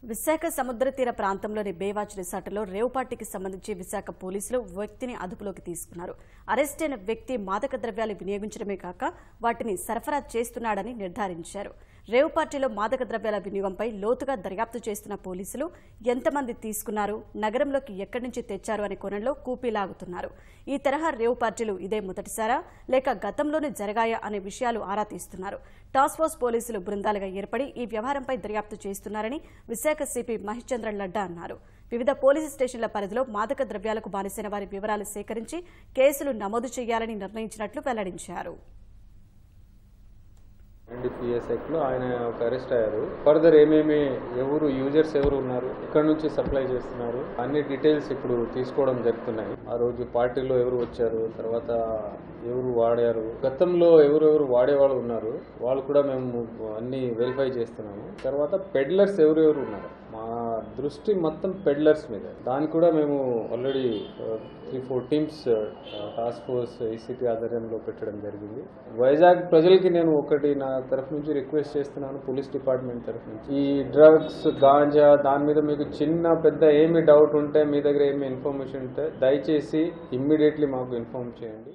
విశాఖ సముద్ర తీర ప్రాంతంలోని బేవాచ్ రిసార్టులో రేవ్ పార్టీకి సంబంధించి విశాఖ పోలీసులు వ్యక్తిని అదుపులోకి తీసుకున్నారు. అరెస్ట్ అయిన వ్యక్తి మాదక ద్రవ్యాలు వినియోగించడమే కాక వాటిని సరఫరా చేస్తున్నాడని నిర్ధారించారు. రేవ్ పార్టీలో మాదక ద్రవ్యాల వినియోగంపై లోతుగా దర్యాప్తు చేస్తున్న పోలీసులు ఎంతమంది తీసుకున్నారు, నగరంలోకి ఎక్కడి నుంచి తెచ్చారు అనే కోణంలో కూపీలాగుతున్నారు. ఈ తరహా రేవ్ పార్టీలు ఇదే మొదటిసారా లేక గతంలోనే జరగాయా అనే విషయాలు ఆరా తీస్తున్నారు. టాస్క్ ఫోర్స్ పోలీసులు బృందాలుగా ఏర్పడి ఈ వ్యవహారంపై దర్యాప్తు చేస్తున్నారని విశాఖ సిపి మహేష్ చంద్ర లడ్డా అన్నారు. వివిధ పోలీసు స్టేషన్ల పరిధిలో మాదక ద్రవ్యాలకు బానిసైన వారి వివరాలు సేకరించి కేసులు నమోదు చేయాలని నిర్ణయించినట్లు వెల్లడించారు. NDPS లో ఆయన ఒక అరెస్ట్ అయ్యారు. ఫర్దర్ ఎవరు యూజర్స్ ఎవరు ఉన్నారు, ఇక్కడ నుంచి సప్లై చేస్తున్నారు అన్ని డీటెయిల్స్ ఇప్పుడు తీసుకోవడం జరుగుతున్నాయి. ఆ రోజు పార్టీలో ఎవరు వచ్చారు, తర్వాత ఎవరు వాడారు, గతంలో ఎవరెవరు వాడేవాళ్ళు ఉన్నారు, వాళ్ళు కూడా మేము అన్ని వెరిఫై చేస్తున్నాము. తర్వాత పెడ్లర్స్ ఎవరెవరు ఉన్నారు, మా దృష్టి మొత్తం పెడ్లర్స్ మీద. దాన్ని కూడా మేము already 3-4 teams task force ECP ఆధ్వర్యంలో పెట్టడం జరిగింది. వైజాగ్ ప్రజలకి నేను ఒకటి నా తరఫు నుంచి రిక్వెస్ట్ చేస్తున్నాను, పోలీస్ డిపార్ట్మెంట్ తరఫు నుంచి, ఈ డ్రగ్స్ గాంజా దాని మీద మీకు చిన్న పెద్ద ఏమి డౌట్ ఉంటే, మీ దగ్గర ఏమి ఇన్ఫర్మేషన్ ఉంటే దయచేసి ఇమ్మీడియట్లీ మాకు ఇన్ఫార్మ్ చేయండి.